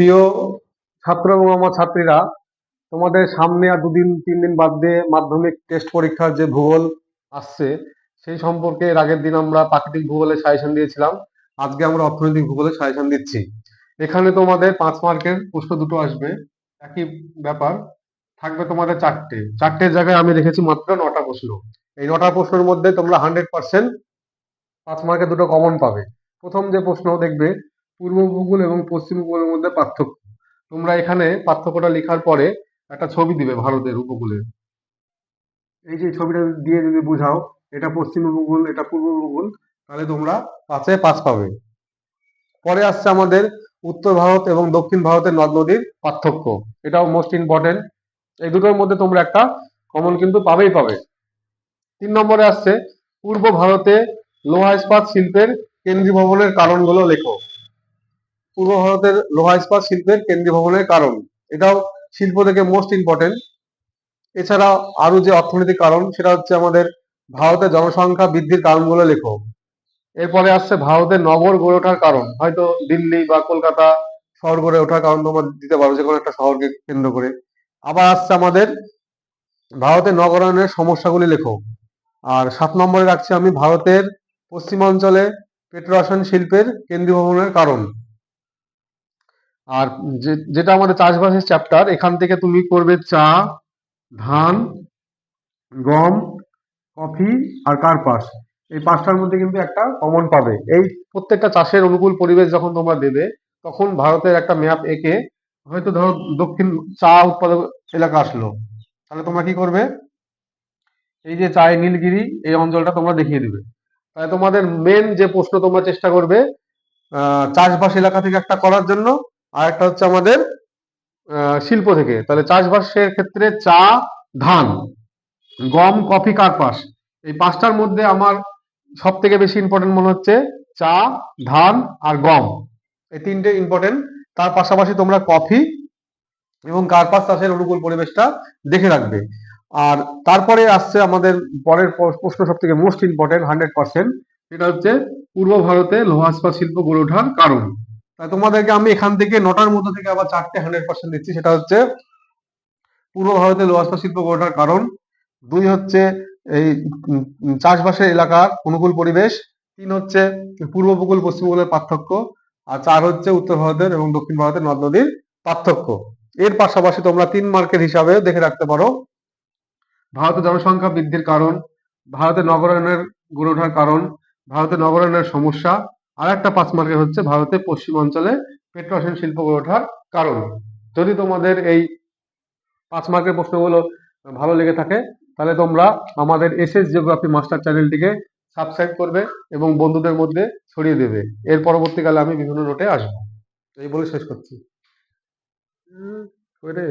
প্রিয় ছাত্র এবং আমার ছাত্রীরা, তোমাদের সামনে আর 2-3 দিন বাদ দিয়ে মাধ্যমিক টেস্ট পরীক্ষার যে ভূগোল আসছে সেই সম্পর্কে এর আগের দিন আমরা প্রাকৃতিক ভূগোলের সাজেশন দিয়েছিলাম। আজকে আমরা অর্থনৈতিক ভূগোলের সাজেশন দিচ্ছি। এখানে তোমাদের 5 মার্কের প্রশ্ন দুটো আসবে, একই ব্যাপার। থাকবে তোমাদের চারটের জায়গায় আমি রেখেছি মাত্র 9টা প্রশ্ন। এই 9টা প্রশ্নের মধ্যে তোমরা 100% 5 মার্কে দুটো কমন পাবে। প্রথম যে প্রশ্ন দেখবে, পূর্ব ভূগোল এবং পশ্চিম ভূগোলের মধ্যে পার্থক্য। তোমরা এখানে পার্থক্যটা লেখার পরে একটা ছবি দিবে ভারতের উপকূলের। এই যে ছবিটা দিয়ে যদি বুঝাও এটা পশ্চিম ভূগোল, এটা পূর্ব ভূগোল, তাহলে তোমরা 5-এ 5 পাবে। পরে আসছে আমাদের উত্তর ভারত এবং দক্ষিণ ভারতের নদ নদীর পার্থক্য। এটাও মোস্ট ইম্পর্টেন্ট। এই দুটোর মধ্যে তোমরা একটা কমন কিন্তু পাবেই পাবে। 3 নম্বরে আসছে পূর্ব ভারতে লোহা ইস্পাত শিল্পের কেন্দ্রীভবনের কারণগুলো লেখো। পূর্ব ভারতের লোহা ইস্পাত শিল্পের কেন্দ্রীভবনের কারণ, এটাও শিল্প থেকে মোস্ট ইম্পর্টেন্ট। এছাড়া আরো যে অর্থনৈতিক কারণ সেটা হচ্ছে আমাদের ভারতের জনসংখ্যা বৃদ্ধির কারণগুলো লেখো। এরপরে আসছে ভারতের নগর গড়ে ওঠার কারণ, হয়তো দিল্লি বা কলকাতা শহর গড়ে ওঠার কারণ তোমরা দিতে পারো, যে কোনো একটা শহরকে কেন্দ্র করে। আবার আসছে আমাদের ভারতের নগরায়নের সমস্যাগুলি লেখো। আর 7 নম্বরে রাখছি আমি ভারতের পশ্চিমাঞ্চলে পেট্রোরসায়ন শিল্পের কেন্দ্রীভবনের কারণ। আর যেটা আমাদের চাষবাসের চ্যাপ্টার, এখান থেকে তুমি করবে চা, ধান, গম, কফি আর কার্পাস। এই 5টার মধ্যে কিন্তু একটা কমন পাবে। এই প্রত্যেকটা চাষের অনুকূল পরিবেশ যখন তোমরা দেবে, তখন ভারতের একটা ম্যাপ এঁকে, হয়তো ধরো দক্ষিণ চা উৎপাদক এলাকা আসলো, তাহলে তোমরা কি করবে, এই যে চায় নীলগিরি এই অঞ্চলটা তোমরা দেখিয়ে দিবে। তাহলে তোমাদের মেন যে প্রশ্ন তোমরা চেষ্টা করবে চাষবাস এলাকা থেকে একটা করার জন্য, আর একটা হচ্ছে আমাদের শিল্প থেকে। তাহলে চাষবাসের ক্ষেত্রে চা, ধান, গম, কফি, কার্পাস, এই 5টার মধ্যে আমার সব থেকে বেশি ইম্পর্টেন্ট মনে হচ্ছে চা, ধান আর গম। এই 3টে ইম্পর্টেন্ট। তার পাশাপাশি তোমরা কফি এবং কার্পাস চাষের অনুকূল পরিবেশটা দেখে রাখবে। আর তারপরে আসছে আমাদের পরের প্রশ্ন, সব থেকে মোস্ট ইম্পর্টেন্ট 100%, সেটা হচ্ছে পূর্ব ভারতে লোহা ইস্পাত শিল্প গড়ে ওঠার কারণ। তাই তোমাদেরকে আমি এখান থেকে 9টার মধ্যে থেকে আবার 4টে 100% দিচ্ছি। সেটা হচ্ছে পূর্ব ভারতে লোহা ইস্পাত শিল্প গড়ে ওঠার কারণ, 2 হচ্ছে এই চাষবাসের এলাকার অনুকূল পরিবেশ, 3 হচ্ছে পূর্ব উপকূল পশ্চিম উপকূলের পার্থক্য, আর 4 হচ্ছে উত্তর ভারতের এবং দক্ষিণ ভারতের নদ নদীর পার্থক্য। এর পাশাপাশি তোমরা 3 মার্কের হিসাবে দেখে রাখতে পারো ভারতের জনসংখ্যা বৃদ্ধির কারণ, ভারতের নগরায়নের গড়ে ওঠার কারণ, ভারতের নগরায়নের সমস্যা, আর একটা 5 মার্কের হচ্ছে ভারতের পশ্চিমাঞ্চলে পেট্রোরসায়ন শিল্প গড়ে ওঠার কারণ। যদি তোমাদের এই 5 মার্কের প্রশ্নগুলো ভালো লেগে থাকে, তাহলে তোমরা আমাদের এসএস জিওগ্রাফি মাস্টার চ্যানেলটিকে সাবস্ক্রাইব করবে এবং বন্ধুদের মধ্যে ছড়িয়ে দেবে। এর পরবর্তীকালে আমি বিভিন্ন নোটে আসবো। এই বলে শেষ করছি। ওরে